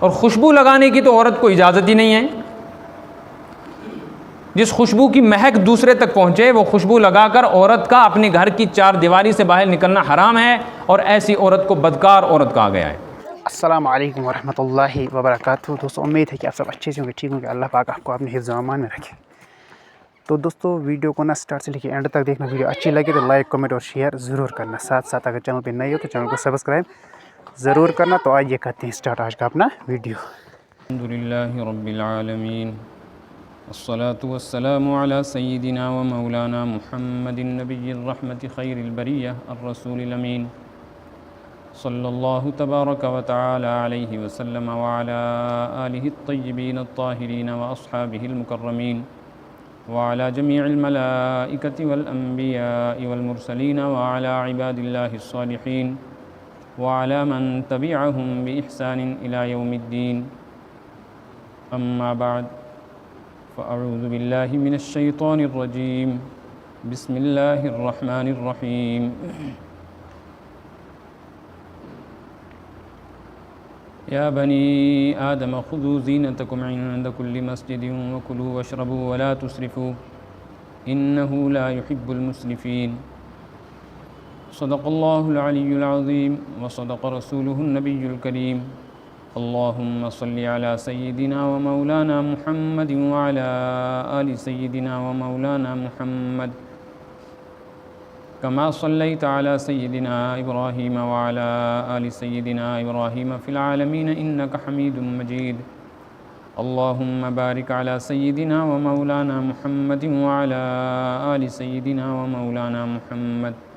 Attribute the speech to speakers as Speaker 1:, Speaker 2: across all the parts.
Speaker 1: اور خوشبو لگانے کی تو عورت کو اجازت ہی نہیں ہے. جس خوشبو کی مہک دوسرے تک پہنچے وہ خوشبو لگا کر عورت کا اپنے گھر کی چار دیواری سے باہر نکلنا حرام ہے، اور ایسی عورت کو بدکار عورت کہا گیا ہے.
Speaker 2: السلام علیکم ورحمۃ اللہ وبرکاتہ. دوستوں امید ہے کہ آپ سب اچھے سے ہوں گے، ٹھیک ہوں گے. اللہ پاک آپ کو اپنے حفظ و امان میں رکھے. تو دوستوں ویڈیو کو نا اسٹارٹ سے لے کے اینڈ تک دیکھنا. ویڈیو اچھی لگے تو لائک کمنٹ اور شیئر ضرور کرنا. ساتھ ساتھ اگر چینل پہ نئے ہو تو چینل کو سبسکرائب ضرور کرنا. تو آئیے کرتے ہیں اسٹارٹ آج کا اپنا ویڈیو.
Speaker 1: الحمد للہ رب العالمین، والصلاة والسلام على سیدنا و مولانا محمد النبی الرحمة خیر البریہ الرسول الامین صلی اللہ تبارک و تعالی علیہ وسلم وعلى آلہ الطیبین الطاہرین واصحابہ المکرمین وعلى جميع الملائکة والانبیاء والمرسلین وعلى عباد اللہ الصالحین وعلى من تبعهم بإحسان إلى يوم الدین. اما بعد فاعوذ باللہ من الشیطان الرجیم. بسم اللہ الرحمن الرحیم. یا بنی آدم خذوا زینتکم عند کل مسجد وکلوا واشربوا ولا تسرفوا انہ لا يحب المسرفین. صدق اللہ العلی العظیم وصدق رسولہ النبی الکریم. اللہم صلی علی سیدنا و مولانا محمد وعلی آل سیدنا و مولانا محمد کما صلیت علی سیدنا ابراہیم وعلی آل سیدنا ابراہیم فی العالمین انک حمید مجید. اللہم بارک علی سیدنا و مولانا محمد وعلی آل سیدنا و مولانا محمد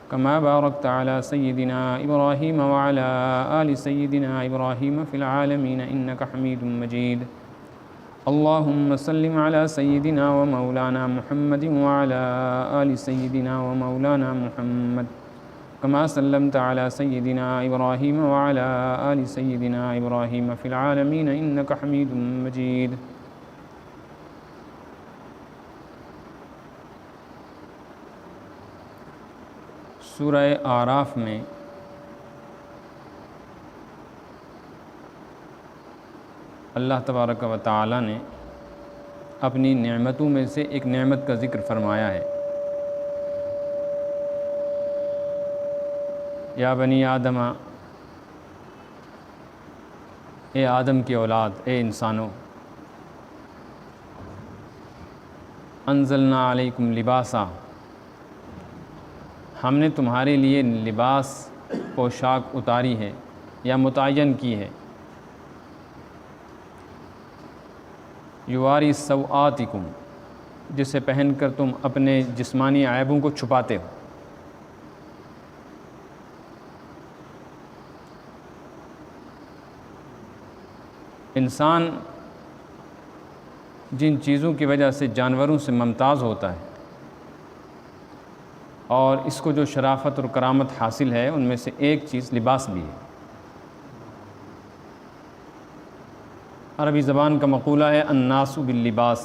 Speaker 1: کما بارکت علی سیدنا ابراہیم وعلی آل سیدنا ابراہیم فی العالمین انک حمید مجید. اللہم سلم علی سیدنا و مولانا محمد وعلی آل سیدنا و مولانا محمد کما سلمت علی سیدنا ابراہیم وعلی آل سیدنا ابراہیم فی العالمین انک حمید مجید. سورہ اعراف میں اللہ تبارک و تعالی نے اپنی نعمتوں میں سے ایک نعمت کا ذکر فرمایا ہے. یا بنی آدم، اے آدم کی اولاد، اے انسانوں، انزلنا علیکم لباسا، ہم نے تمہارے لیے لباس پوشاک اتاری ہے یا متعین کی ہے. یواری سوآتکم، جسے پہن کر تم اپنے جسمانی عیبوں کو چھپاتے ہو. انسان جن چیزوں کی وجہ سے جانوروں سے ممتاز ہوتا ہے اور اس کو جو شرافت اور کرامت حاصل ہے، ان میں سے ایک چیز لباس بھی ہے. عربی زبان کا مقولہ ہے الناس باللباس،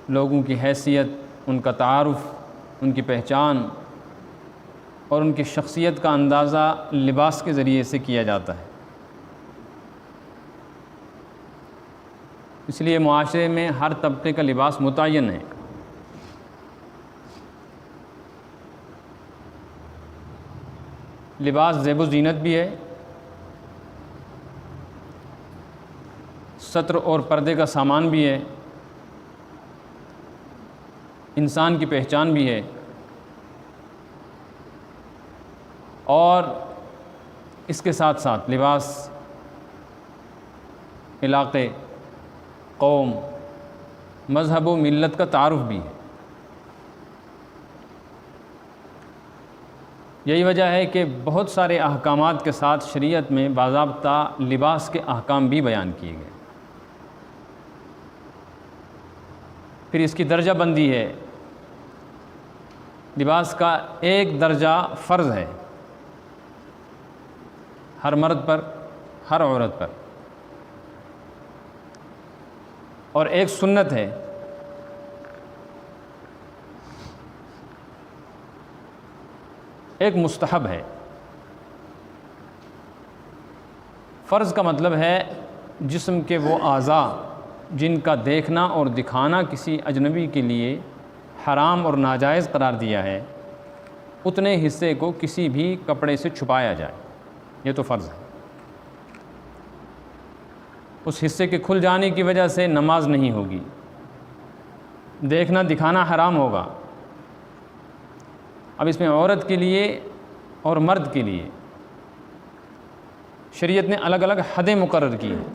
Speaker 1: لوگوں کی حیثیت، ان کا تعارف، ان کی پہچان اور ان کی شخصیت کا اندازہ لباس کے ذریعے سے کیا جاتا ہے. اس لیے معاشرے میں ہر طبقے کا لباس متعین ہے. لباس زیب و زینت بھی ہے، ستر اور پردے کا سامان بھی ہے، انسان کی پہچان بھی ہے، اور اس کے ساتھ ساتھ لباس علاقے، قوم، مذہب و ملت کا تعارف بھی ہے. یہی وجہ ہے کہ بہت سارے احکامات کے ساتھ شریعت میں باضابطہ لباس کے احکام بھی بیان کیے گئے. پھر اس کی درجہ بندی ہے. لباس کا ایک درجہ فرض ہے ہر مرد پر، ہر عورت پر، اور ایک سنت ہے. ایک مستحب ہے. فرض کا مطلب ہے جسم کے وہ اعضاء جن کا دیکھنا اور دکھانا کسی اجنبی کے لیے حرام اور ناجائز قرار دیا ہے، اتنے حصے کو کسی بھی کپڑے سے چھپایا جائے، یہ تو فرض ہے۔ اس حصے کے کھل جانے کی وجہ سے نماز نہیں ہوگی، دیکھنا دکھانا حرام ہوگا۔ اب اس میں عورت کے لیے اور مرد کے لیے شریعت نے الگ الگ حدیں مقرر کی ہیں۔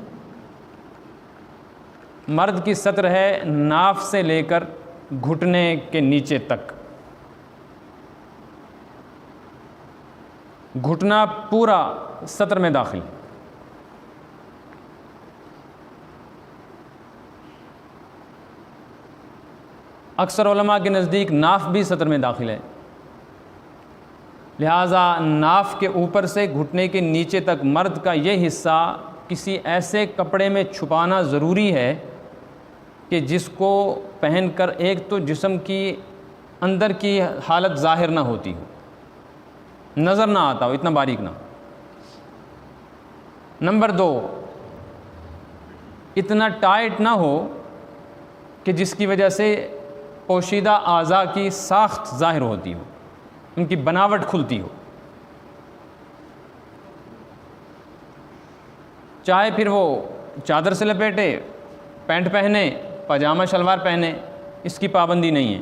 Speaker 1: مرد کی سطر ہے ناف سے لے کر گھٹنے کے نیچے تک، گھٹنا پورا سطر میں داخل ہے۔ اکثر علماء کے نزدیک ناف بھی سطر میں داخل ہے، لہٰذا ناف کے اوپر سے گھٹنے کے نیچے تک مرد کا یہ حصہ کسی ایسے کپڑے میں چھپانا ضروری ہے کہ جس کو پہن کر ایک تو جسم کی اندر کی حالت ظاہر نہ ہوتی ہو، نظر نہ آتا ہو، اتنا باریک نہ ہو۔ نمبر 2، اتنا ٹائٹ نہ ہو کہ جس کی وجہ سے پوشیدہ اعضاء کی ساخت ظاہر ہوتی ہو، ان کی بناوٹ کھلتی ہو، چاہے پھر وہ چادر سے لپیٹے، پینٹ پہنے، پاجامہ شلوار پہنے، اس کی پابندی نہیں ہے،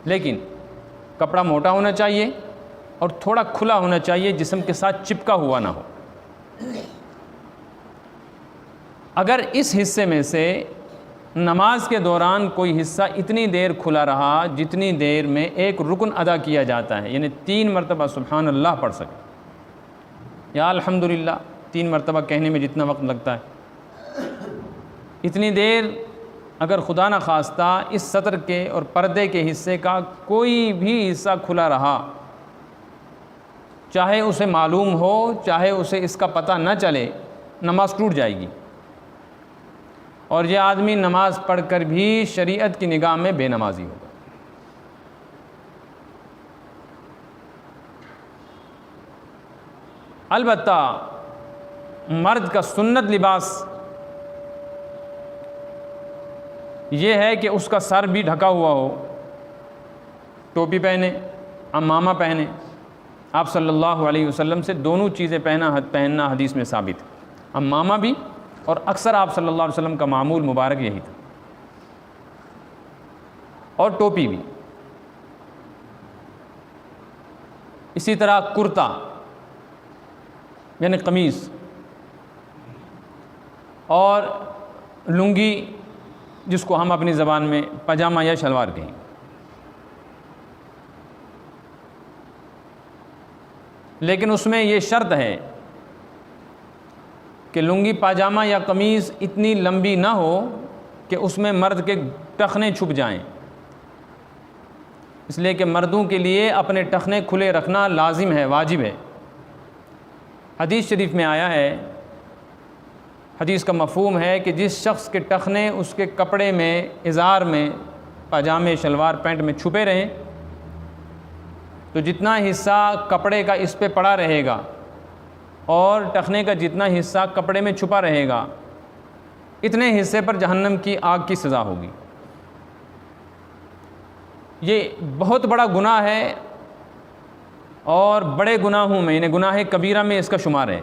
Speaker 1: لیکن کپڑا موٹا ہونا چاہیے اور تھوڑا کھلا ہونا چاہیے، جسم کے ساتھ چپکا ہوا نہ ہو۔ اگر اس حصے میں سے نماز کے دوران کوئی حصہ اتنی دیر کھلا رہا جتنی دیر میں ایک رکن ادا کیا جاتا ہے، یعنی 3 مرتبہ سبحان اللہ پڑھ سکے یا الحمدللہ 3 مرتبہ کہنے میں جتنا وقت لگتا ہے، اتنی دیر اگر خدا نہ خواستہ اس سطر کے اور پردے کے حصے کا کوئی بھی حصہ کھلا رہا، چاہے اسے معلوم ہو چاہے اسے اس کا پتہ نہ چلے، نماز ٹوٹ جائے گی، اور یہ آدمی نماز پڑھ کر بھی شریعت کی نگاہ میں بے نمازی ہوگا۔ البتہ مرد کا سنت لباس یہ ہے کہ اس کا سر بھی ڈھکا ہوا ہو، ٹوپی پہنے، عمامہ پہنے۔ آپ صلی اللہ علیہ وسلم سے دونوں چیزیں پہننا حدیث میں ثابت ہے، عمامہ بھی، اور اکثر آپ صلی اللہ علیہ وسلم کا معمول مبارک یہی تھا، اور ٹوپی بھی۔ اسی طرح کرتا یعنی قمیص اور لنگی، جس کو ہم اپنی زبان میں پاجامہ یا شلوار کہیں۔ لیکن اس میں یہ شرط ہے کہ لنگی پاجامہ یا قمیض اتنی لمبی نہ ہو کہ اس میں مرد کے ٹخنے چھپ جائیں، اس لیے کہ مردوں کے لیے اپنے ٹخنے کھلے رکھنا لازم ہے، واجب ہے۔ حدیث شریف میں آیا ہے، حدیث کا مفہوم ہے کہ جس شخص کے ٹخنے اس کے کپڑے میں، ازار میں، پاجامے شلوار پینٹ میں چھپے رہیں، تو جتنا حصہ کپڑے کا اس پہ پڑا رہے گا اور ٹخنے کا جتنا حصہ کپڑے میں چھپا رہے گا، اتنے حصے پر جہنم کی آگ کی سزا ہوگی۔ یہ بہت بڑا گناہ ہے، اور بڑے گناہوں میں، یعنی گناہ کبیرہ میں اس کا شمار ہے،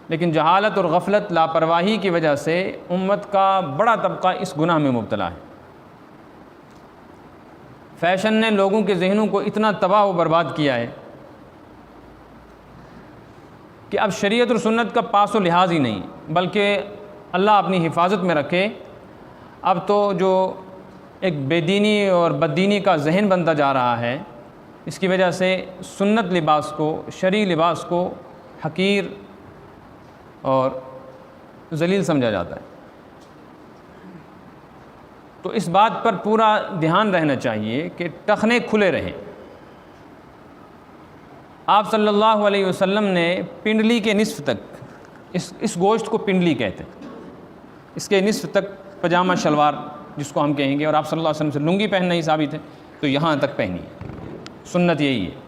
Speaker 1: لیکن جہالت اور غفلت، لاپرواہی کی وجہ سے امت کا بڑا طبقہ اس گناہ میں مبتلا ہے۔ فیشن نے لوگوں کے ذہنوں کو اتنا تباہ و برباد کیا ہے کہ اب شریعت اور سنت کا پاس و لحاظ ہی نہیں، بلکہ اللہ اپنی حفاظت میں رکھے، اب تو جو ایک بے دینی اور بددینی کا ذہن بنتا جا رہا ہے، اس کی وجہ سے سنت لباس کو، شرعی لباس کو حقیر اور ذلیل سمجھا جاتا ہے۔ تو اس بات پر پورا دھیان رہنا چاہیے کہ ٹخنے کھلے رہیں۔ آپ صلی اللہ علیہ وسلم نے پنڈلی کے نصف تک، اس گوشت کو پنڈلی کہتے ہیں، اس کے نصف تک پاجامہ شلوار جس کو ہم کہیں گے، اور آپ صلی اللہ علیہ وسلم سے لنگی پہننا ہی ثابت ہے، تو یہاں تک پہنی ہے، سنت یہی ہے۔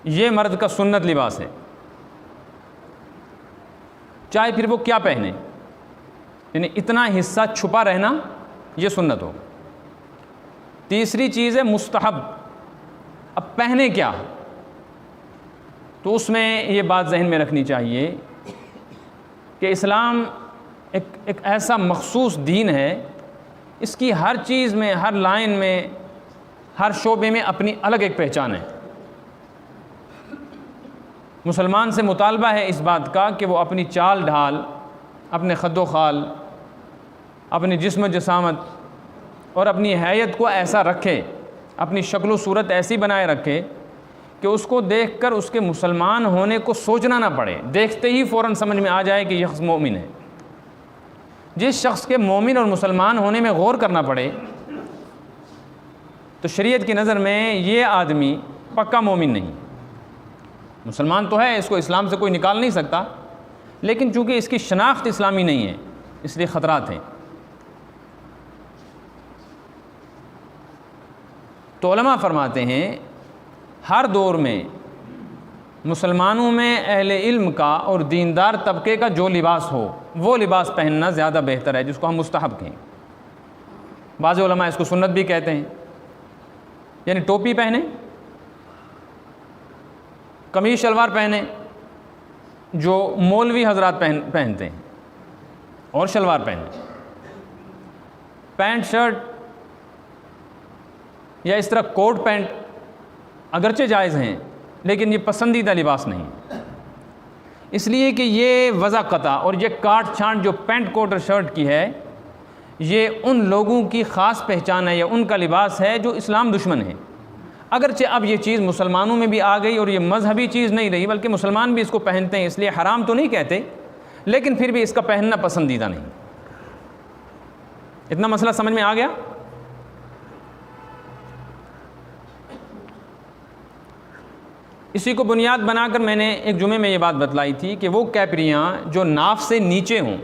Speaker 1: یہ مرد کا سنت لباس ہے، چاہے پھر وہ کیا پہنے، یعنی اتنا حصہ چھپا رہنا یہ سنت ہو۔ تیسری چیز ہے مستحب، اب پہنے کیا، تو اس میں یہ بات ذہن میں رکھنی چاہیے کہ اسلام ایک ایسا مخصوص دین ہے، اس کی ہر چیز میں، ہر لائن میں، ہر شعبے میں اپنی الگ ایک پہچان ہے۔ مسلمان سے مطالبہ ہے اس بات کا کہ وہ اپنی چال ڈھال، اپنے خد و خال، اپنی جسم و جسامت اور اپنی حیت کو ایسا رکھے، اپنی شکل و صورت ایسی بنائے رکھے کہ اس کو دیکھ کر اس کے مسلمان ہونے کو سوچنا نہ پڑے، دیکھتے ہی فوراً سمجھ میں آ جائے کہ یہ شخص مومن ہے۔ جس شخص کے مومن اور مسلمان ہونے میں غور کرنا پڑے تو شریعت کی نظر میں یہ آدمی پکا مومن نہیں، مسلمان تو ہے، اس کو اسلام سے کوئی نکال نہیں سکتا، لیکن چونکہ اس کی شناخت اسلامی نہیں ہے اس لیے خطرات ہیں۔ تو علماء فرماتے ہیں ہر دور میں مسلمانوں میں اہل علم کا اور دیندار طبقے کا جو لباس ہو وہ لباس پہننا زیادہ بہتر ہے، جس کو ہم مستحب کہیں۔ بعض علماء اس کو سنت بھی کہتے ہیں، یعنی ٹوپی پہنے، قمیص شلوار پہنے جو مولوی حضرات پہنتے ہیں، اور شلوار پہنے، پینٹ شرٹ یا اس طرح کوٹ پینٹ اگرچہ جائز ہیں لیکن یہ پسندیدہ لباس نہیں، اس لیے کہ یہ وضاقتہ اور یہ کاٹ چھانٹ جو پینٹ کوٹ اور شرٹ کی ہے یہ ان لوگوں کی خاص پہچان ہے یا ان کا لباس ہے جو اسلام دشمن ہے۔ اگرچہ اب یہ چیز مسلمانوں میں بھی آ گئی اور یہ مذہبی چیز نہیں رہی بلکہ مسلمان بھی اس کو پہنتے ہیں، اس لیے حرام تو نہیں کہتے لیکن پھر بھی اس کا پہننا پسندیدہ نہیں۔ اتنا مسئلہ سمجھ میں آ گیا؟ اسی کو بنیاد بنا کر میں نے ایک جمعے میں یہ بات بتلائی تھی کہ وہ کیپریاں جو ناف سے نیچے ہوں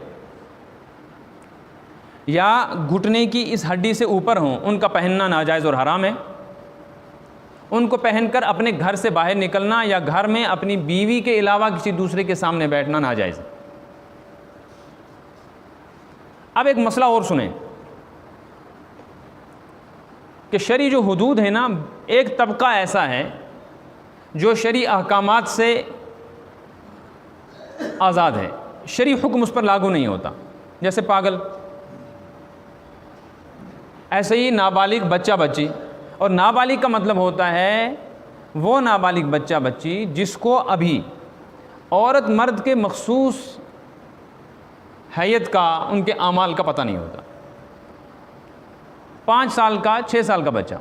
Speaker 1: یا گھٹنے کی اس ہڈی سے اوپر ہوں ان کا پہننا ناجائز اور حرام ہے۔ ان کو پہن کر اپنے گھر سے باہر نکلنا یا گھر میں اپنی بیوی کے علاوہ کسی دوسرے کے سامنے بیٹھنا ناجائز ہے۔ اب ایک مسئلہ اور سنیں کہ شرعی جو حدود ہے نا، ایک طبقہ ایسا ہے جو شرعی احکامات سے آزاد ہے، شرعی حکم اس پر لاگو نہیں ہوتا، جیسے پاگل، ایسے ہی نابالغ بچہ بچی، اور نابالغ کا مطلب ہوتا ہے وہ نابالغ بچہ بچی جس کو ابھی عورت مرد کے مخصوص حیت کا، ان کے اعمال کا پتہ نہیں ہوتا۔ 5 سال کا، 6 سال کا بچہ،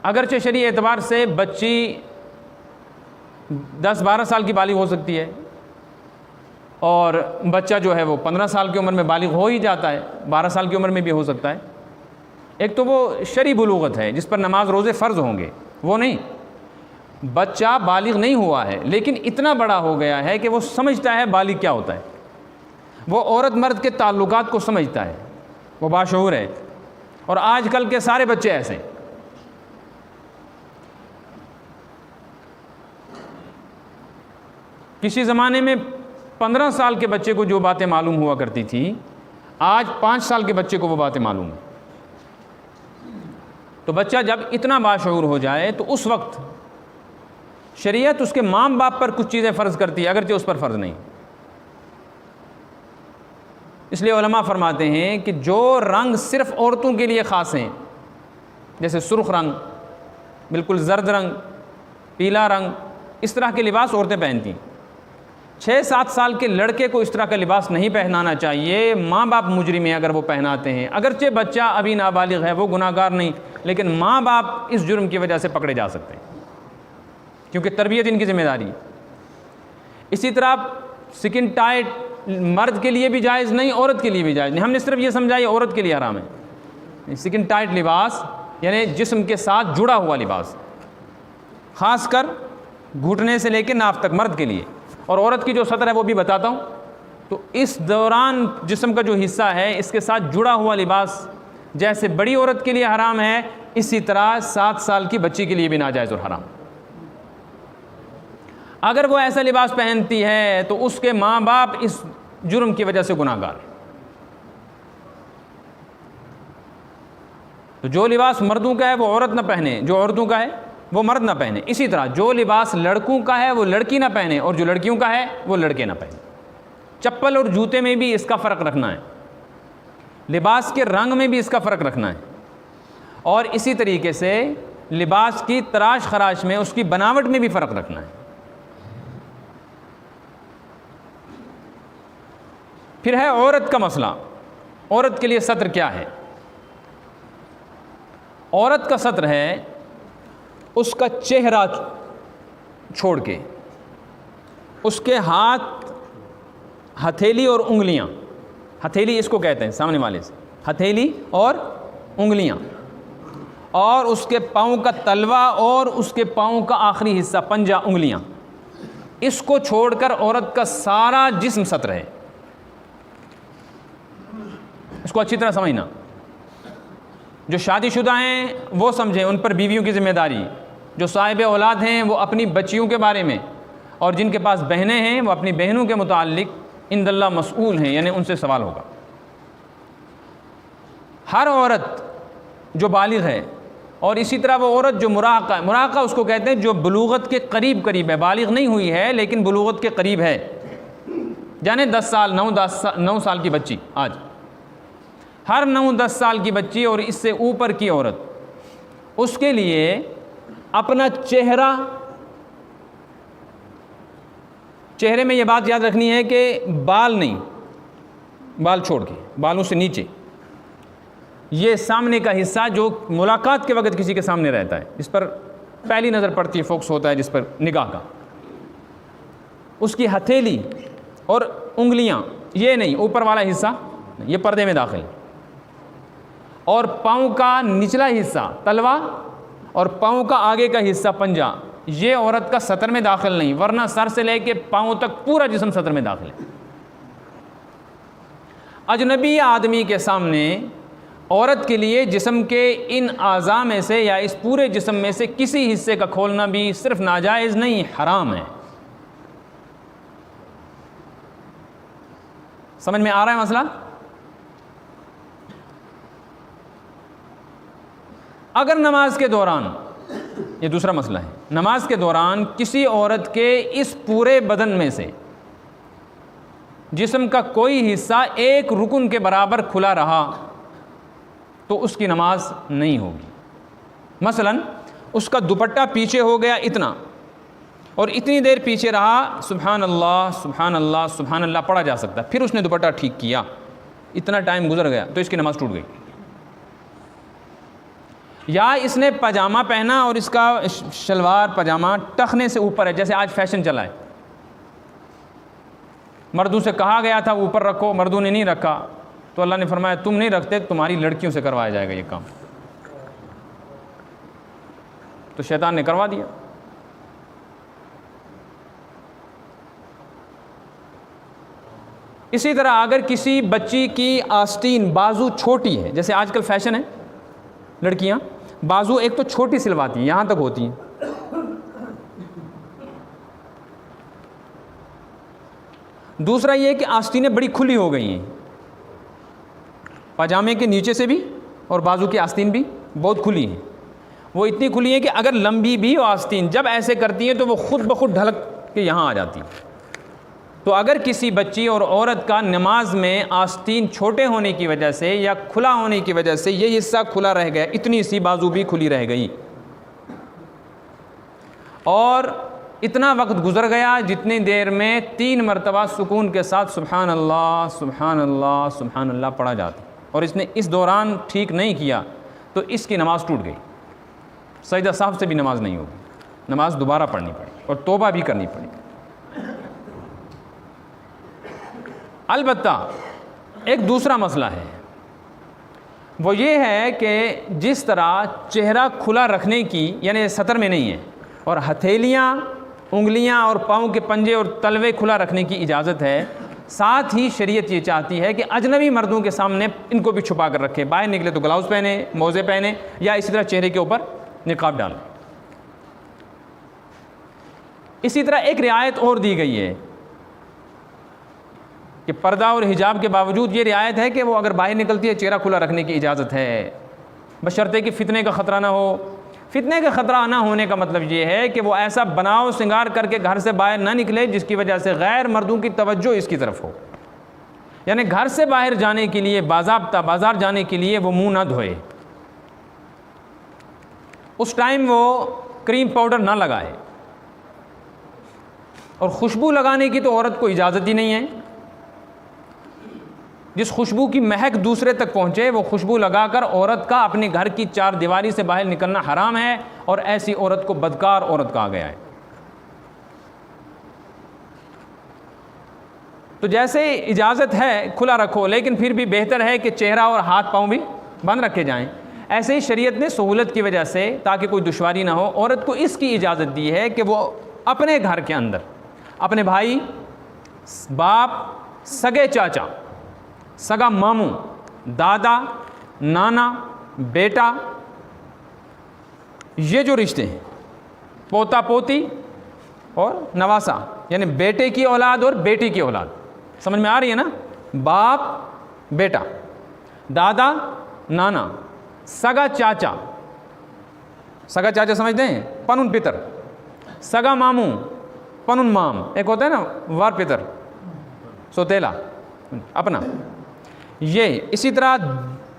Speaker 1: اگرچہ شرعی اعتبار سے بچی 10-12 سال کی بالغ ہو سکتی ہے اور بچہ جو ہے وہ 15 سال کی عمر میں بالغ ہو ہی جاتا ہے، 12 سال کی عمر میں بھی ہو سکتا ہے۔ ایک تو وہ شرعی بلوغت ہے جس پر نماز روزے فرض ہوں گے، وہ نہیں، بچہ بالغ نہیں ہوا ہے لیکن اتنا بڑا ہو گیا ہے کہ وہ سمجھتا ہے بالغ کیا ہوتا ہے، وہ عورت مرد کے تعلقات کو سمجھتا ہے، وہ باشعور ہے۔ اور آج کل کے سارے بچے ایسے، کسی زمانے میں 15 سال کے بچے کو جو باتیں معلوم ہوا کرتی تھی آج 5 سال کے بچے کو وہ باتیں معلوم ہیں۔ تو بچہ جب اتنا باشعور ہو جائے تو اس وقت شریعت اس کے ماں باپ پر کچھ چیزیں فرض کرتی ہے اگرچہ اس پر فرض نہیں۔ اس لیے علماء فرماتے ہیں کہ جو رنگ صرف عورتوں کے لیے خاص ہیں، جیسے سرخ رنگ، بالکل زرد رنگ، پیلا رنگ، اس طرح کے لباس عورتیں پہنتی ہیں، 6-7 سال کے لڑکے کو اس طرح کا لباس نہیں پہنانا چاہیے۔ ماں باپ مجرم ہیں اگر وہ پہناتے ہیں، اگرچہ بچہ ابھی نابالغ ہے، وہ گناہ گار نہیں، لیکن ماں باپ اس جرم کی وجہ سے پکڑے جا سکتے ہیں کیونکہ تربیت ان کی ذمہ داری ہے۔ اسی طرح سکن ٹائٹ مرد کے لیے بھی جائز نہیں، عورت کے لیے بھی جائز نہیں۔ ہم نے صرف یہ سمجھا یہ عورت کے لیے حرام ہے۔ سکن ٹائٹ لباس یعنی جسم کے ساتھ جڑا ہوا لباس، خاص کر گھٹنے سے لے کے ناف تک مرد کے لیے، اور عورت کی جو سطر ہے وہ بھی بتاتا ہوں۔ تو اس دوران جسم کا جو حصہ ہے اس کے ساتھ جڑا ہوا لباس جیسے بڑی عورت کے لیے حرام ہے، اسی طرح 7 سال کی بچی کے لیے بھی ناجائز اور حرام۔ اگر وہ ایسا لباس پہنتی ہے تو اس کے ماں باپ اس جرم کی وجہ سے گناہ گار ہیں۔ تو جو لباس مردوں کا ہے وہ عورت نہ پہنے، جو عورتوں کا ہے وہ مرد نہ پہنے۔ اسی طرح جو لباس لڑکوں کا ہے وہ لڑکی نہ پہنے، اور جو لڑکیوں کا ہے وہ لڑکے نہ پہنے۔ چپل اور جوتے میں بھی اس کا فرق رکھنا ہے، لباس کے رنگ میں بھی اس کا فرق رکھنا ہے، اور اسی طریقے سے لباس کی تراش خراش میں، اس کی بناوٹ میں بھی فرق رکھنا ہے۔ پھر ہے عورت کا مسئلہ۔ عورت کے لیے ستر کیا ہے؟ عورت کا ستر ہے اس کا چہرہ چھوڑ کے، اس کے ہاتھ، ہتھیلی اور انگلیاں، ہتھیلی اس کو کہتے ہیں سامنے والے سے، ہتھیلی اور انگلیاں، اور اس کے پاؤں کا تلوا اور اس کے پاؤں کا آخری حصہ پنجہ، انگلیاں، اس کو چھوڑ کر عورت کا سارا جسم ستر ہے۔ اس کو اچھی طرح سمجھنا۔ جو شادی شدہ ہیں وہ سمجھیں، ان پر بیویوں کی ذمہ داری، جو صاحب اولاد ہیں وہ اپنی بچیوں کے بارے میں، اور جن کے پاس بہنیں ہیں وہ اپنی بہنوں کے متعلق عند اللہ مسئول ہیں، یعنی ان سے سوال ہوگا۔ ہر عورت جو بالغ ہے، اور اسی طرح وہ عورت جو مراہقہ ہے، مراہقہ اس کو کہتے ہیں جو بلوغت کے قریب ہے، بالغ نہیں ہوئی ہے لیکن بلوغت کے قریب ہے، یعنی 10 سال 9 سال کی بچی، آج ہر 9-10 سال کی بچی اور اس سے اوپر کی عورت، اس کے لیے اپنا چہرے میں یہ بات یاد رکھنی ہے کہ بال نہیں، بال چھوڑ کے، بالوں سے نیچے یہ سامنے کا حصہ جو ملاقات کے وقت کسی کے سامنے رہتا ہے، جس پر پہلی نظر پڑتی ہے، فوکس ہوتا ہے جس پر نگاہ کا، اس کی ہتھیلی اور انگلیاں، یہ نہیں، اوپر والا حصہ یہ پردے میں داخل ہے، اور پاؤں کا نچلا حصہ تلوا اور پاؤں کا آگے کا حصہ پنجہ، یہ عورت کا سطر میں داخل نہیں، ورنہ سر سے لے کے پاؤں تک پورا جسم سطر میں داخل ہے۔ اجنبی آدمی کے سامنے عورت کے لیے جسم کے ان اعضاء میں سے یا اس پورے جسم میں سے کسی حصے کا کھولنا بھی صرف ناجائز نہیں، حرام ہے۔ سمجھ میں آ رہا ہے مسئلہ؟ اگر نماز کے دوران، یہ دوسرا مسئلہ ہے، نماز کے دوران کسی عورت کے اس پورے بدن میں سے جسم کا کوئی حصہ ایک رکن کے برابر کھلا رہا تو اس کی نماز نہیں ہوگی۔ مثلا اس کا دوپٹہ پیچھے ہو گیا اتنا، اور اتنی دیر پیچھے رہا، سبحان اللہ سبحان اللہ سبحان اللہ پڑھا جا سکتا ہے، پھر اس نے دوپٹہ ٹھیک کیا، اتنا ٹائم گزر گیا تو اس کی نماز ٹوٹ گئی۔ یا اس نے پاجامہ پہنا اور اس کا شلوار پاجامہ ٹخنے سے اوپر ہے، جیسے آج فیشن چلا ہے، مردوں سے کہا گیا تھا اوپر رکھو، مردوں نے نہیں رکھا، تو اللہ نے فرمایا تم نہیں رکھتے، تمہاری لڑکیوں سے کروایا جائے گا یہ کام، تو شیطان نے کروا دیا۔ اسی طرح اگر کسی بچی کی آستین بازو چھوٹی ہے، جیسے آج کل فیشن ہے، لڑکیاں بازو ایک تو چھوٹی سلواتی ہیں، یہاں تک ہوتی ہیں، دوسرا یہ کہ آستینیں بڑی کھلی ہو گئی ہیں، پاجامے کے نیچے سے بھی اور بازو کی آستین بھی بہت کھلی ہیں، وہ اتنی کھلی ہیں کہ اگر لمبی بھی ہو آستین، جب ایسے کرتی ہیں تو وہ خود بخود ڈھلک کے یہاں آ جاتی ہیں۔ تو اگر کسی بچی اور عورت کا نماز میں آستین چھوٹے ہونے کی وجہ سے یا کھلا ہونے کی وجہ سے یہ حصہ کھلا رہ گیا، اتنی سی بازو بھی کھلی رہ گئی، اور اتنا وقت گزر گیا جتنی دیر میں 3 مرتبہ سکون کے ساتھ سبحان اللہ سبحان اللہ سبحان اللہ پڑھا جاتا، اور اس نے اس دوران ٹھیک نہیں کیا تو اس کی نماز ٹوٹ گئی، سجدہ سہو سے بھی نماز نہیں ہوگی، نماز دوبارہ پڑھنی پڑے اور توبہ بھی کرنی پڑے۔ البتہ ایک دوسرا مسئلہ ہے، وہ یہ ہے کہ جس طرح چہرہ کھلا رکھنے کی، یعنی سطر میں نہیں ہے، اور ہتھیلیاں، انگلیاں اور پاؤں کے پنجے اور تلوے کھلا رکھنے کی اجازت ہے، ساتھ ہی شریعت یہ چاہتی ہے کہ اجنبی مردوں کے سامنے ان کو بھی چھپا کر رکھے، باہر نکلے تو گلاؤز پہنے، موزے پہنے، یا اسی طرح چہرے کے اوپر نقاب ڈالیں۔ اسی طرح ایک رعایت اور دی گئی ہے کہ پردہ اور حجاب کے باوجود یہ رعایت ہے کہ وہ اگر باہر نکلتی ہے چہرہ کھلا رکھنے کی اجازت ہے، بشرطے کہ فتنے کا خطرہ نہ ہو۔ فتنے کا خطرہ نہ ہونے کا مطلب یہ ہے کہ وہ ایسا بناؤ سنگار کر کے گھر سے باہر نہ نکلے جس کی وجہ سے غیر مردوں کی توجہ اس کی طرف ہو، یعنی گھر سے باہر جانے کے لیے باضابطہ بازار جانے کے لیے وہ منہ نہ دھوئے، اس ٹائم وہ کریم پاؤڈر نہ لگائے، اور خوشبو لگانے کی تو عورت کو اجازت ہی نہیں ہے۔ جس خوشبو کی مہک دوسرے تک پہنچے وہ خوشبو لگا کر عورت کا اپنے گھر کی چار دیواری سے باہر نکلنا حرام ہے، اور ایسی عورت کو بدکار عورت کہا گیا ہے۔ تو جیسے اجازت ہے کھلا رکھو، لیکن پھر بھی بہتر ہے کہ چہرہ اور ہاتھ پاؤں بھی بند رکھے جائیں۔ ایسے ہی شریعت نے سہولت کی وجہ سے تاکہ کوئی دشواری نہ ہو، عورت کو اس کی اجازت دی ہے کہ وہ اپنے گھر کے اندر اپنے بھائی، باپ، سگے چاچا، سگا ماموں، دادا، نانا، بیٹا، یہ جو رشتے ہیں، پوتا پوتی اور نواسا، یعنی بیٹے کی اولاد اور بیٹی کی اولاد، سمجھ میں آ رہی ہے نا؟ باپ بیٹا، دادا نانا، سگا چاچا، سگا چاچا سمجھتے ہیں؟ پنن پتر، سگا ماموں، پنن مام، ایک ہوتا ہے نا وار پتر، سوتیلا اپنا، یہ اسی طرح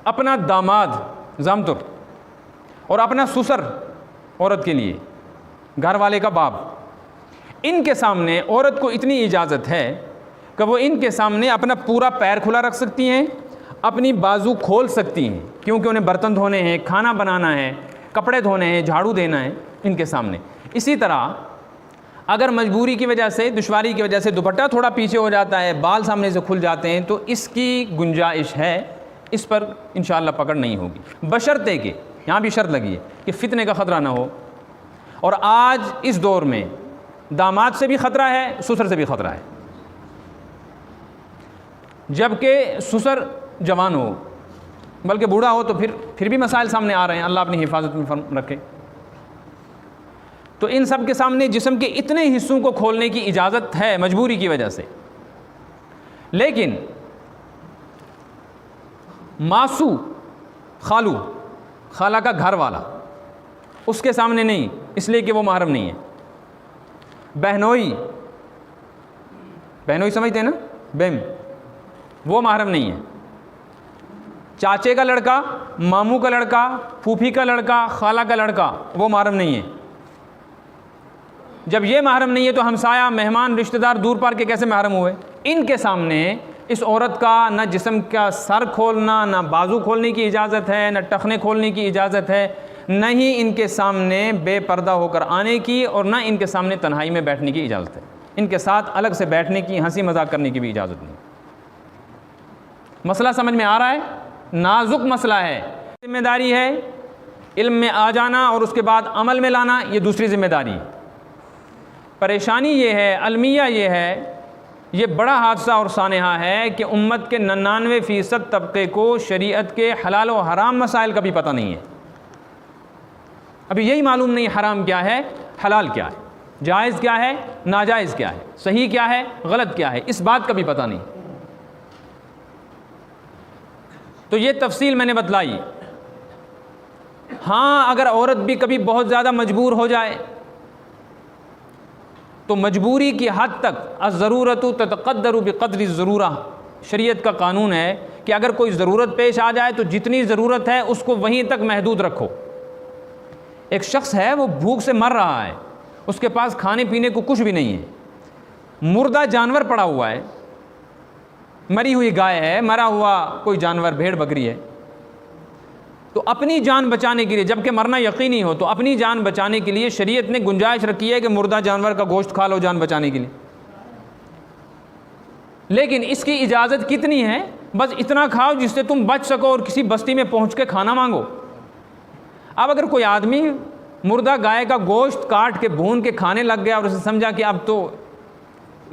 Speaker 1: اپنا داماد زامتر، اور اپنا سسر عورت کے لیے گھر والے کا باپ، ان کے سامنے عورت کو اتنی اجازت ہے کہ وہ ان کے سامنے اپنا پورا پیر کھلا رکھ سکتی ہیں، اپنی بازو کھول سکتی ہیں، کیونکہ انہیں برتن دھونے ہیں، کھانا بنانا ہے، کپڑے دھونے ہیں، جھاڑو دینا ہے ان کے سامنے۔ اسی طرح اگر مجبوری کی وجہ سے، دشواری کی وجہ سے دوپٹہ تھوڑا پیچھے ہو جاتا ہے، بال سامنے سے کھل جاتے ہیں، تو اس کی گنجائش ہے، اس پر انشاءاللہ پکڑ نہیں ہوگی، بشرطے کہ یہاں بھی شرط لگی ہے کہ فتنے کا خطرہ نہ ہو۔ اور آج اس دور میں داماد سے بھی خطرہ ہے، سسر سے بھی خطرہ ہے، جبکہ سسر جوان ہو بلکہ بوڑھا ہو تو پھر بھی مسائل سامنے آ رہے ہیں، اللہ اپنی حفاظت میں رکھے۔ تو ان سب کے سامنے جسم کے اتنے حصوں کو کھولنے کی اجازت ہے مجبوری کی وجہ سے، لیکن ماسو، خالو، خالہ کا گھر والا، اس کے سامنے نہیں، اس لیے کہ وہ محرم نہیں ہے۔ بہنوئی، بہنوئی سمجھتے ہیں نا، بہن، وہ محرم نہیں ہے۔ چاچے کا لڑکا، ماموں کا لڑکا، پھوپھی کا لڑکا، خالہ کا لڑکا، وہ محرم نہیں ہے۔ جب یہ محرم نہیں ہے تو ہمسایہ، مہمان، رشتہ دار دور پار کے کیسے محرم ہوئے؟ ان کے سامنے اس عورت کا نہ جسم کا سر کھولنا، نہ بازو کھولنے کی اجازت ہے، نہ ٹخنے کھولنے کی اجازت ہے، نہ ہی ان کے سامنے بے پردہ ہو کر آنے کی، اور نہ ان کے سامنے تنہائی میں بیٹھنے کی اجازت ہے۔ ان کے ساتھ الگ سے بیٹھنے کی، ہنسی مذاق کرنے کی بھی اجازت نہیں۔ مسئلہ سمجھ میں آ رہا ہے؟ نازک مسئلہ ہے، ذمہ داری ہے علم میں آ جانا اور اس کے بعد عمل میں لانا، یہ دوسری ذمہ داری ہے۔ پریشانی یہ ہے، المیہ یہ ہے، یہ بڑا حادثہ اور سانحہ ہے کہ امت کے 99% طبقے کو شریعت کے حلال و حرام مسائل کا بھی پتہ نہیں ہے۔ ابھی یہی معلوم نہیں حرام کیا ہے، حلال کیا ہے، جائز کیا ہے، ناجائز کیا ہے، صحیح کیا ہے، غلط کیا ہے، اس بات کا بھی پتہ نہیں۔ تو یہ تفصیل میں نے بتلائی۔ ہاں اگر عورت بھی کبھی بہت زیادہ مجبور ہو جائے تو مجبوری کی حد تک الضرورت تتقدر بقدر الضرورہ، شریعت کا قانون ہے کہ اگر کوئی ضرورت پیش آ جائے تو جتنی ضرورت ہے اس کو وہیں تک محدود رکھو۔ ایک شخص ہے وہ بھوک سے مر رہا ہے، اس کے پاس کھانے پینے کو کچھ بھی نہیں ہے، مردہ جانور پڑا ہوا ہے، مری ہوئی گائے ہے، مرا ہوا کوئی جانور بھیڑ بکری ہے، تو اپنی جان بچانے کے لیے، جبکہ مرنا یقینی ہو، تو اپنی جان بچانے کے لیے شریعت نے گنجائش رکھی ہے کہ مردہ جانور کا گوشت کھا لو جان بچانے کے لیے۔ لیکن اس کی اجازت کتنی ہے؟ بس اتنا کھاؤ جس سے تم بچ سکو اور کسی بستی میں پہنچ کے کھانا مانگو۔ اب اگر کوئی آدمی مردہ گائے کا گوشت کاٹ کے بھون کے کھانے لگ گیا اور اسے سمجھا کہ اب تو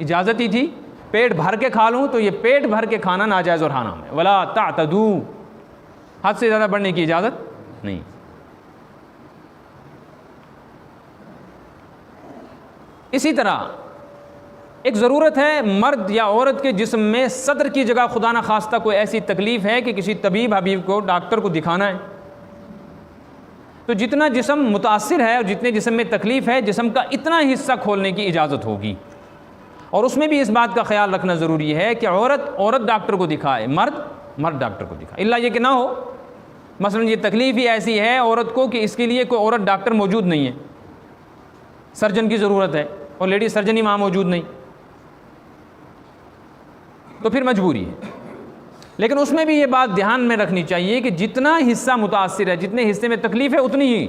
Speaker 1: اجازت ہی تھی، پیٹ بھر کے کھا لوں، تو یہ پیٹ بھر کے کھانا ناجائز اور حرام ہے۔ ولا تعتدوا، حد سے زیادہ بڑھنے کی اجازت نہیں۔ اسی طرح ایک ضرورت ہے مرد یا عورت کے جسم میں صدر کی جگہ خدا نہ خواستہ کوئی ایسی تکلیف ہے کہ کسی طبیب حبیب کو ڈاکٹر کو دکھانا ہے، تو جتنا جسم متاثر ہے اور جتنے جسم میں تکلیف ہے جسم کا اتنا حصہ کھولنے کی اجازت ہوگی. اور اس میں بھی اس بات کا خیال رکھنا ضروری ہے کہ عورت ڈاکٹر کو دکھائے، مرد ڈاکٹر کو دکھائے. اللہ یہ کہ نہ ہو مثلا یہ تکلیف ہی ایسی ہے عورت کو کہ اس کے لیے کوئی عورت ڈاکٹر موجود نہیں ہے، سرجن کی ضرورت ہے اور لیڈی سرجن ہی وہاں موجود نہیں، تو پھر مجبوری ہے. لیکن اس میں بھی یہ بات دھیان میں رکھنی چاہیے کہ جتنا حصہ متاثر ہے، جتنے حصے میں تکلیف ہے اتنی ہی.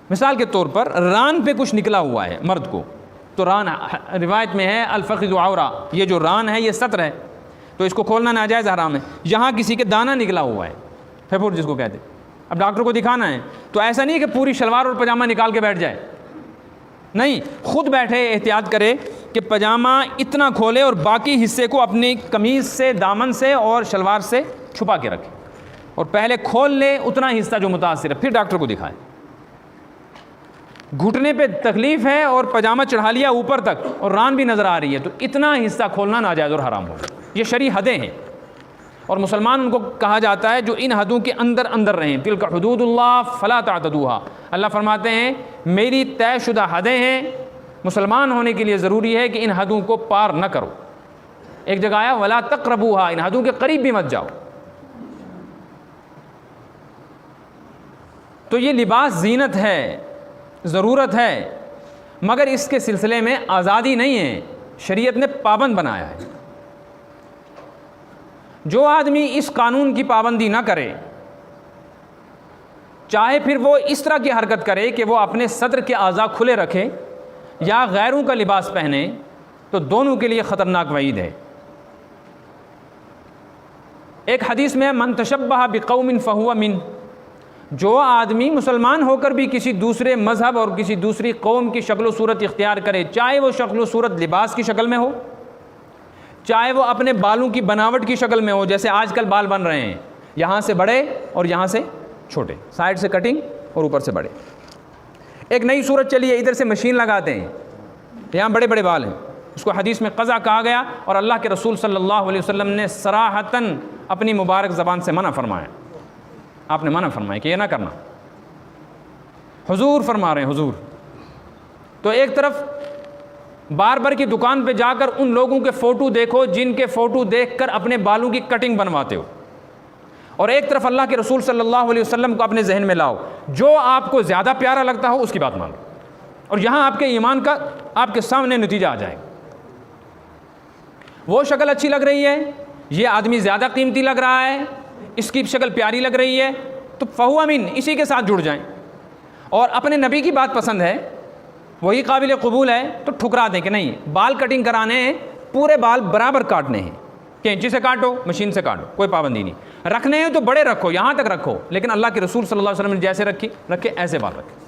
Speaker 1: مثال کے طور پر ران پہ کچھ نکلا ہوا ہے مرد کو، تو ران روایت میں ہے الفخذ عورہ، یہ جو ران ہے یہ سطر ہے، تو اس کو کھولنا ناجائز حرام ہے. یہاں کسی کے دانہ نکلا ہوا ہے، پھیپھڑ جس کو کہتے ہیں، اب ڈاکٹر کو دکھانا ہے تو ایسا نہیں کہ پوری شلوار اور پاجامہ نکال کے بیٹھ جائے، نہیں، خود بیٹھے احتیاط کرے کہ پاجامہ اتنا کھولے اور باقی حصے کو اپنی قمیض سے، دامن سے اور شلوار سے چھپا کے رکھے، اور پہلے کھول لے اتنا حصہ جو متاثر ہے، پھر ڈاکٹر کو دکھائے. گھٹنے پہ تکلیف ہے اور پاجامہ چڑھا لیا اوپر تک اور ران بھی نظر آ رہی ہے، تو اتنا حصہ کھولنا ناجائز اور حرام ہوگا. یہ شرعی حدیں ہیں اور مسلمان ان کو کہا جاتا ہے جو ان حدوں کے اندر رہیں. تلک حدود اللہ فلا تعتدوها، اللہ فرماتے ہیں میری طے شدہ حدیں ہیں، مسلمان ہونے کے لیے ضروری ہے کہ ان حدوں کو پار نہ کرو. ایک جگہ آیا ولا تقربوها، ان حدوں کے قریب بھی مت جاؤ. تو یہ لباس زینت ہے، ضرورت ہے، مگر اس کے سلسلے میں آزادی نہیں ہے، شریعت نے پابند بنایا ہے. جو آدمی اس قانون کی پابندی نہ کرے، چاہے پھر وہ اس طرح کی حرکت کرے کہ وہ اپنے صدر کے اعضاء کھلے رکھے یا غیروں کا لباس پہنے، تو دونوں کے لیے خطرناک وعید ہے. ایک حدیث میں من تشبہ بقوم فہو من، جو آدمی مسلمان ہو کر بھی کسی دوسرے مذہب اور کسی دوسری قوم کی شکل و صورت اختیار کرے، چاہے وہ شکل و صورت لباس کی شکل میں ہو، چاہے وہ اپنے بالوں کی بناوٹ کی شکل میں ہو، جیسے آج کل بال بن رہے ہیں، یہاں سے بڑے اور یہاں سے چھوٹے، سائڈ سے کٹنگ اور اوپر سے بڑے. ایک نئی صورت چلی ہے، ادھر سے مشین لگاتے ہیں، یہاں بڑے بڑے بال ہیں، اس کو حدیث میں قضا کہا گیا اور اللہ کے رسول صلی اللہ علیہ وسلم نے صراحتاً اپنی مبارک زبان سے منع فرمایا. آپ نے منع فرمایا کہ یہ نہ کرنا، حضور فرما رہے ہیں، حضور. تو ایک طرف باربر کی دکان پہ جا کر ان لوگوں کے فوٹو دیکھو جن کے فوٹو دیکھ کر اپنے بالوں کی کٹنگ بنواتے ہو، اور ایک طرف اللہ کے رسول صلی اللہ علیہ وسلم کو اپنے ذہن میں لاؤ، جو آپ کو زیادہ پیارا لگتا ہو اس کی بات مانو، اور یہاں آپ کے ایمان کا آپ کے سامنے نتیجہ آ جائے گا. وہ شکل اچھی لگ رہی ہے، یہ آدمی زیادہ قیمتی لگ رہا ہے، اس کی شکل پیاری لگ رہی ہے، تو فہو من، اسی کے ساتھ جڑ جائیں. اور اپنے نبی کی بات پسند ہے، وہی قابل قبول ہے، تو ٹھکرا دیں کہ نہیں، بال کٹنگ کرانے ہیں، پورے بال برابر کاٹنے ہیں، کینچی سے کاٹو، مشین سے کاٹو، کوئی پابندی نہیں. رکھنے ہیں تو بڑے رکھو، یہاں تک رکھو، لیکن اللہ کے رسول صلی اللہ علیہ وسلم نے جیسے رکھے ایسے بال رکھے.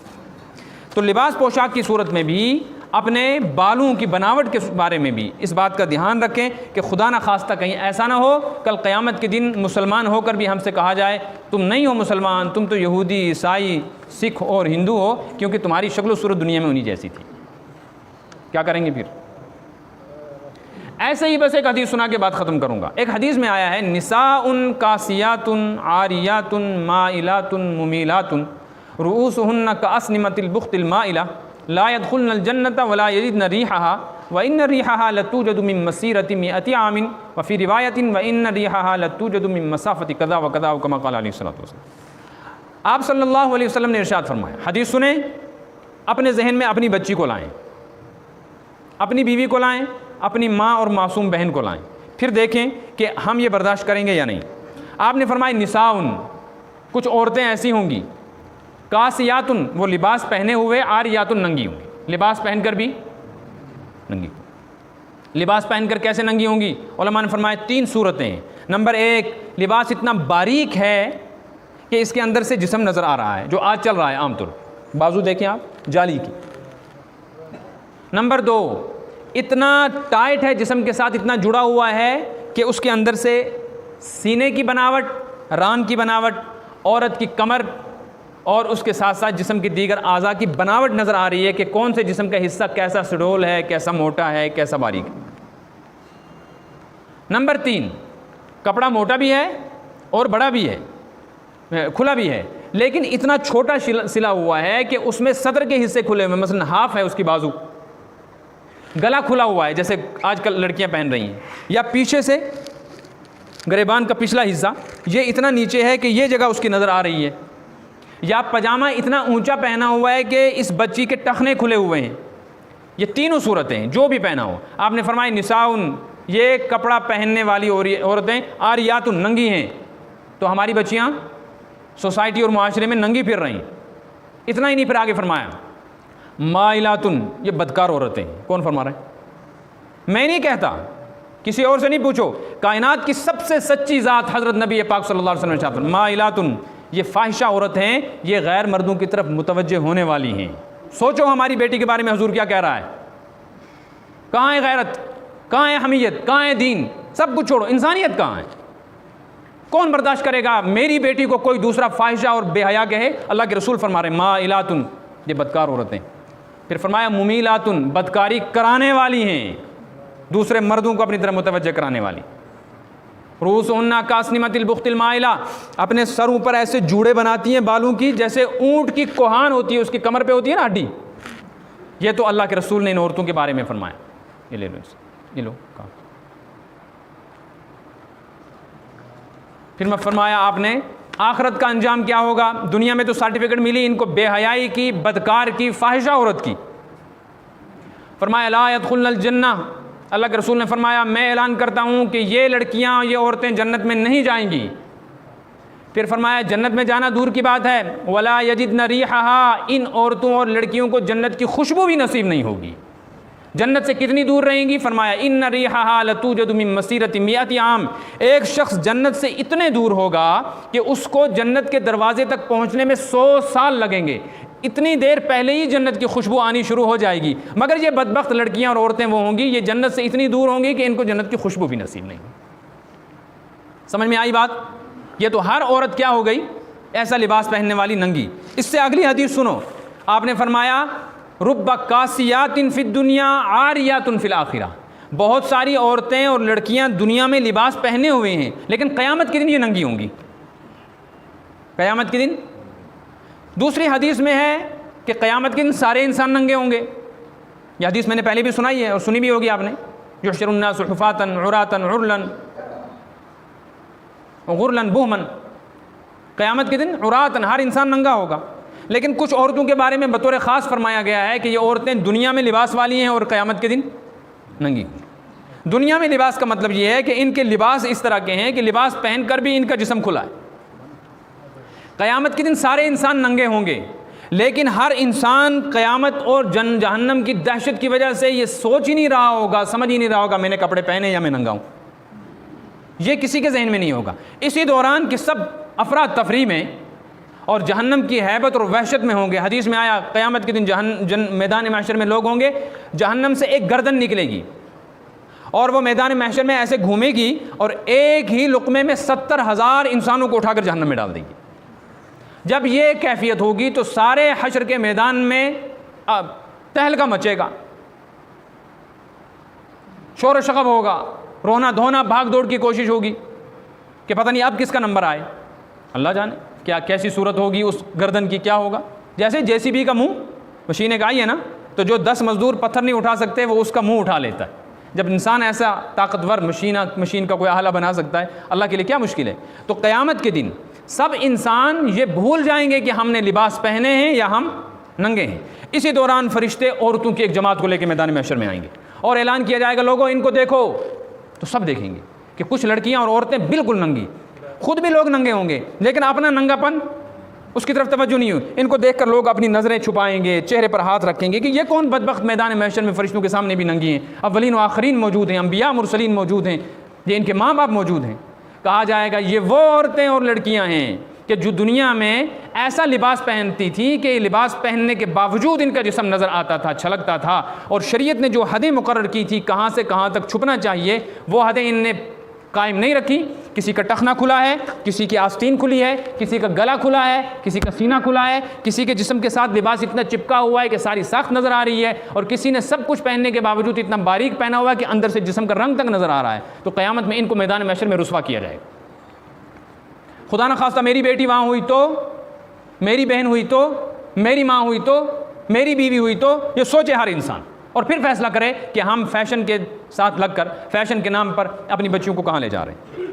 Speaker 1: تو لباس پوشاک کی صورت میں بھی اپنے بالوں کی بناوٹ کے بارے میں بھی اس بات کا دھیان رکھیں کہ خدا نہ خواستہ کہیں ایسا نہ ہو کل قیامت کے دن مسلمان ہو کر بھی ہم سے کہا جائے تم نہیں ہو مسلمان، تم تو یہودی، عیسائی، سکھ اور ہندو ہو، کیونکہ تمہاری شکل و صورت دنیا میں انہی جیسی تھی. کیا کریں گے پھر؟ ایسے ہی بس ایک حدیث سنا کے بعد ختم کروں گا. ایک حدیث میں آیا ہے نساء کاسیات عاریات مائلات ممیلات رؤوسهن كأسنمة البخت المائلة لا يدخلن الجنة ولا يجدن ريحها وإن ريحها لتوجد من مسيرة 100 عام وفي رواية وإن ريحها لتوجد من مسافة كذا وكذا كما قال عليه الصلاة والسلام. آپ صلی اللہ علیہ وسلم نے ارشاد فرمایا، حدیث سنیں، اپنے ذہن میں اپنی بچی کو لائیں، اپنی بیوی کو لائیں، اپنی ماں اور معصوم بہن کو لائیں، پھر دیکھیں کہ ہم یہ برداشت کریں گے یا نہیں. آپ نے فرمایا نساؤن، کچھ عورتیں ایسی ہوں گی، کاسیاتن، وہ لباس پہنے ہوئے، آریاتن، ننگی ہوں گی، لباس پہن کر بھی ننگی. لباس پہن کر کیسے ننگی ہوں گی؟ علماء نے فرمایا 3 صورتیں. نمبر 1، لباس اتنا باریک ہے کہ اس کے اندر سے جسم نظر آ رہا ہے، جو آج چل رہا ہے عام طور، بازو دیکھیں آپ جالی کی. نمبر 2، اتنا ٹائٹ ہے، جسم کے ساتھ اتنا جڑا ہوا ہے کہ اس کے اندر سے سینے کی بناوٹ، ران کی بناوٹ، عورت کی کمر اور اس کے ساتھ ساتھ جسم کی دیگر اعضاء کی بناوٹ نظر آ رہی ہے کہ کون سے جسم کا حصہ کیسا سڈول ہے، کیسا موٹا ہے، کیسا باریک ہے۔ نمبر 3، کپڑا موٹا بھی ہے اور بڑا بھی ہے، کھلا بھی ہے، لیکن اتنا چھوٹا سلا ہوا ہے کہ اس میں صدر کے حصے کھلے ہوئے، مثلا ہاف ہے اس کی بازو، گلا کھلا ہوا ہے جیسے آج کل لڑکیاں پہن رہی ہیں، یا پیچھے سے گریبان کا پچھلا حصہ یہ اتنا نیچے ہے کہ یہ جگہ اس کی نظر آ رہی ہے، یا پاجامہ اتنا اونچا پہنا ہوا ہے کہ اس بچی کے ٹخنے کھلے ہوئے ہیں۔ یہ تینوں صورتیں جو بھی پہنا ہو، آپ نے فرمایا نساؤن، یہ کپڑا پہننے والی عورتیں، عاریات ننگی ہیں، تو ہماری بچیاں سوسائٹی اور معاشرے میں ننگی پھر رہی ہیں۔ اتنا ہی نہیں، پھر آگے فرمایا مائلاتن، یہ بدکار عورتیں۔ کون فرما رہے ہیں؟ میں نہیں کہتا، کسی اور سے نہیں پوچھو، کائنات کی سب سے سچی ذات حضرت نبی پاک صلی اللہ علیہ وسلم نے ارشاد فرمایا مائلاتن، یہ فاحشہ عورت ہیں، یہ غیر مردوں کی طرف متوجہ ہونے والی ہیں۔ سوچو ہماری بیٹی کے بارے میں حضور کیا کہہ رہا ہے، کہاں ہے غیرت، کہاں ہے حمیت، کہاں ہے دین، سب کچھ چھوڑو، انسانیت کہاں ہے؟ کون برداشت کرے گا میری بیٹی کو کوئی دوسرا فاحشہ اور بے حیا کہے؟ اللہ کے رسول فرما رہے ہیں مائلاتن، یہ بدکار عورتیں۔ پھر فرمایا ممیلاتن، بدکاری کرانے والی ہیں، دوسرے مردوں کو اپنی طرف متوجہ کرانے والی۔ رؤوسہن کاسنمۃ البخت المائلہ، اپنے سروں پر ایسے جوڑے بناتی ہیں بالوں کی جیسے اونٹ کی کوہان ہوتی ہے، اس کی کمر پہ ہوتی ہے نا ہڈی۔ یہ تو اللہ کے رسول نے ان عورتوں کے بارے میں فرمایا۔ یہ لے لو، یہ لو۔ پھر میں فرمایا آپ نے آخرت کا انجام کیا ہوگا؟ دنیا میں تو سرٹیفکیٹ ملی ان کو بے حیائی کی، بدکار کی، فاحشہ عورت کی۔ فرمایا لا يدخلن الجنہ، اللہ کے رسول نے فرمایا میں اعلان کرتا ہوں کہ یہ لڑکیاں، یہ عورتیں جنت میں نہیں جائیں گی۔ پھر فرمایا جنت میں جانا دور کی بات ہے، ولا یجدن ریحہا، ان عورتوں اور لڑکیوں کو جنت کی خوشبو بھی نصیب نہیں ہوگی۔ جنت سے کتنی دور رہیں گی؟ فرمایا ان ریحہا لتوجد من مسیرۃ 100 عام، ایک شخص جنت سے اتنے دور ہوگا کہ اس کو جنت کے دروازے تک پہنچنے میں 100 سال لگیں گے، اتنی دیر پہلے ہی جنت کی خوشبو آنی شروع ہو جائے گی۔ مگر یہ بدبخت لڑکیاں اور عورتیں وہ ہوں گی، یہ جنت سے اتنی دور ہوں گی کہ ان کو جنت کی خوشبو بھی نصیب نہیں ہوگی۔ سمجھ میں آئی بات؟ یہ تو ہر عورت کیا ہو گئی؟ ایسا لباس پہننے والی ننگی۔ اس سے اگلی حدیث سنو، آپ نے فرمایا رب کاسیات فی الدنیا عاریات فی الآخرہ، بہت ساری عورتیں اور لڑکیاں دنیا میں لباس پہنے ہوئے ہیں لیکن قیامت کے دن یہ ننگی ہوں گی، قیامت کے دن۔ دوسری حدیث میں ہے کہ قیامت کے دن سارے انسان ننگے ہوں گے، یہ حدیث میں نے پہلے بھی سنائی ہے اور سنی بھی ہوگی آپ نے، یحشر الناس حفاۃ عراۃ غرلا غرلا بہمن، قیامت کے دن عراۃ، ہر انسان ننگا ہوگا۔ لیکن کچھ عورتوں کے بارے میں بطور خاص فرمایا گیا ہے کہ یہ عورتیں دنیا میں لباس والی ہیں اور قیامت کے دن ننگی۔ دنیا میں لباس کا مطلب یہ ہے کہ ان کے لباس اس طرح کے ہیں کہ لباس پہن کر بھی ان کا جسم کھلا ہے۔ قیامت کے دن سارے انسان ننگے ہوں گے، لیکن ہر انسان قیامت اور جہنم کی دہشت کی وجہ سے یہ سوچ ہی نہیں رہا ہوگا، سمجھ ہی نہیں رہا ہوگا میں نے کپڑے پہنے یا میں ننگا ہوں، یہ کسی کے ذہن میں نہیں ہوگا۔ اسی دوران کہ سب افراد تفریح میں اور جہنم کی ہیبت اور وحشت میں ہوں گے۔ حدیث میں آیا قیامت کے دن میدان محشر میں لوگ ہوں گے، جہنم سے ایک گردن نکلے گی اور وہ میدان محشر میں ایسے گھومے گی اور ایک ہی لقمے میں 70,000 انسانوں کو اٹھا کر جہنم میں ڈال دے گی۔ جب یہ کیفیت ہوگی تو سارے حشر کے میدان میں تہلکہ مچے گا، شور و شغب ہوگا، رونا دھونا، بھاگ دوڑ کی کوشش ہوگی کہ پتہ نہیں اب کس کا نمبر آئے، اللہ جانے کیا کیسی صورت ہوگی اس گردن کی، کیا ہوگا۔ جیسے JCB کا منہ مشین ایک آئی ہے نا، تو جو 10 مزدور پتھر نہیں اٹھا سکتے وہ اس کا منہ اٹھا لیتا ہے۔ جب انسان ایسا طاقتور مشین کا کوئی آلہ بنا سکتا ہے، اللہ کے لیے کیا مشکل ہے۔ تو قیامت کے دن سب انسان یہ بھول جائیں گے کہ ہم نے لباس پہنے ہیں یا ہم ننگے ہیں۔ اسی دوران فرشتے عورتوں کی ایک جماعت کو لے کے میدان محشر میں آئیں گے اور اعلان کیا جائے گا لوگوں ان کو دیکھو، تو سب دیکھیں گے کہ کچھ لڑکیاں اور عورتیں بالکل ننگی، خود بھی لوگ ننگے ہوں گے لیکن اپنا ننگا پن اس کی طرف توجہ نہیں ہوئی۔ ان کو دیکھ کر لوگ اپنی نظریں چھپائیں گے، چہرے پر ہاتھ رکھیں گے کہ یہ کون بدبخت میدان محشر میں فرشتوں کے سامنے بھی ننگی ہیں، اولین و آخرین موجود ہیں، انبیاء مرسلین موجود ہیں، یہ ان کے ماں باپ موجود ہیں۔ کہا جائے گا یہ وہ عورتیں اور لڑکیاں ہیں کہ جو دنیا میں ایسا لباس پہنتی تھی کہ لباس پہننے کے باوجود ان کا جسم نظر آتا تھا، چھلکتا تھا، اور شریعت نے جو حدیں مقرر کی تھی کہاں سے کہاں تک چھپنا چاہیے وہ حدیں ان نے قائم نہیں رکھی کہ کسی کا ٹخنا کھلا ہے، کسی کی آستین کھلی ہے، کسی کا گلا کھلا ہے، کسی کا سینہ کھلا ہے، کسی کے جسم کے ساتھ لباس اتنا چپکا ہوا ہے کہ ساری ساخت نظر آ رہی ہے، اور کسی نے سب کچھ پہننے کے باوجود اتنا باریک پہنا ہوا ہے کہ اندر سے جسم کا رنگ تک نظر آ رہا ہے، تو قیامت میں ان کو میدان محشر میں رسوا کیا جائے گا۔ خدا نہ خواستہ میری بیٹی وہاں ہوئی تو، میری بہن ہوئی تو، میری ماں ہوئی تو، میری بیوی ہوئی تو، یہ سوچے ہر انسان، اور پھر فیصلہ کرے کہ ہم فیشن کے ساتھ لگ کر فیشن کے نام پر اپنی بچیوں کو کہاں لے جا رہے ہیں۔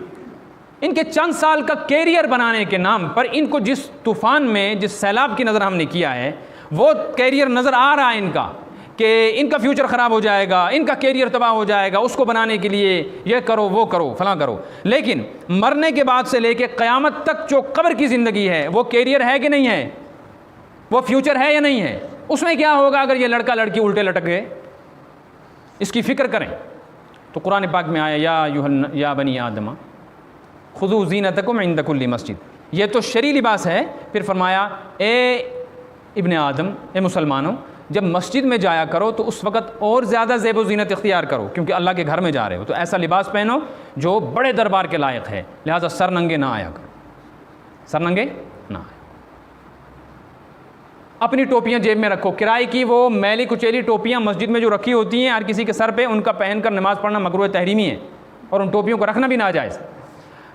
Speaker 1: ان کے چند سال کا کیریئر بنانے کے نام پر ان کو جس طوفان میں، جس سیلاب کی نظر ہم نے کیا ہے، وہ کیریئر نظر آ رہا ہے ان کا کہ ان کا فیوچر خراب ہو جائے گا، ان کا کیریئر تباہ ہو جائے گا، اس کو بنانے کے لیے یہ کرو وہ کرو فلاں کرو، لیکن مرنے کے بعد سے لے کے قیامت تک جو قبر کی زندگی ہے، وہ کیریئر ہے کہ نہیں ہے، وہ فیوچر ہے یا نہیں ہے، اس میں کیا ہوگا اگر یہ لڑکا لڑکی الٹے لٹک گئے، اس کی فکر کریں۔ تو قرآن پاک میں آیا یا بنی آدم خذوا زینتکم عند کل مسجد، یہ تو شرعی لباس ہے، پھر فرمایا اے ابن آدم، اے مسلمانوں، جب مسجد میں جایا کرو تو اس وقت اور زیادہ زیب و زینت اختیار کرو، کیونکہ اللہ کے گھر میں جا رہے ہو تو ایسا لباس پہنو جو بڑے دربار کے لائق ہے، لہٰذا سر ننگے نہ آیا کرو، سر ننگے نہ آیا۔ اپنی ٹوپیاں جیب میں رکھو، کرائے کی وہ میلی کچیلی ٹوپیاں مسجد میں جو رکھی ہوتی ہیں ہر کسی کے سر پہ، ان کا پہن کر نماز پڑھنا مکروہ تحریمی ہے، اور ان ٹوپیوں کو رکھنا بھی ناجائز۔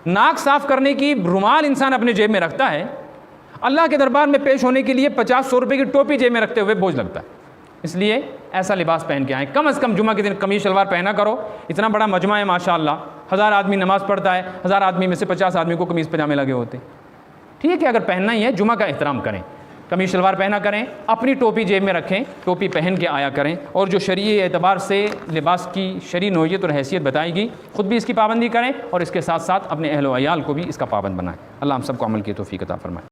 Speaker 1: ناک صاف کرنے کی رومال انسان اپنے جیب میں رکھتا ہے، اللہ کے دربار میں پیش ہونے کے لیے 50-100 روپے کی ٹوپی جیب میں رکھتے ہوئے بوجھ لگتا ہے، اس لیے ایسا لباس پہن کے آئیں، کم از کم جمعہ کے دن قمیص شلوار پہنا کرو۔ اتنا بڑا مجمع ہے ماشاءاللہ، 1000 آدمی نماز پڑھتا ہے، 1000 آدمی میں سے 50 آدمی کو قمیص پجامے لگے ہوتے ہیں، ٹھیک ہے، اگر پہننا ہی ہے جمعہ کا احترام کریں، قمیص شلوار پہنا کریں، اپنی ٹوپی جیب میں رکھیں، ٹوپی پہن کے آیا کریں، اور جو شرعی اعتبار سے لباس کی شرعی نوعیت اور حیثیت بتائی گئی خود بھی اس کی پابندی کریں، اور اس کے ساتھ ساتھ اپنے اہل و عیال کو بھی اس کا پابند بنائیں۔ اللہ ہم سب کو عمل کی توفیق عطا فرمائے۔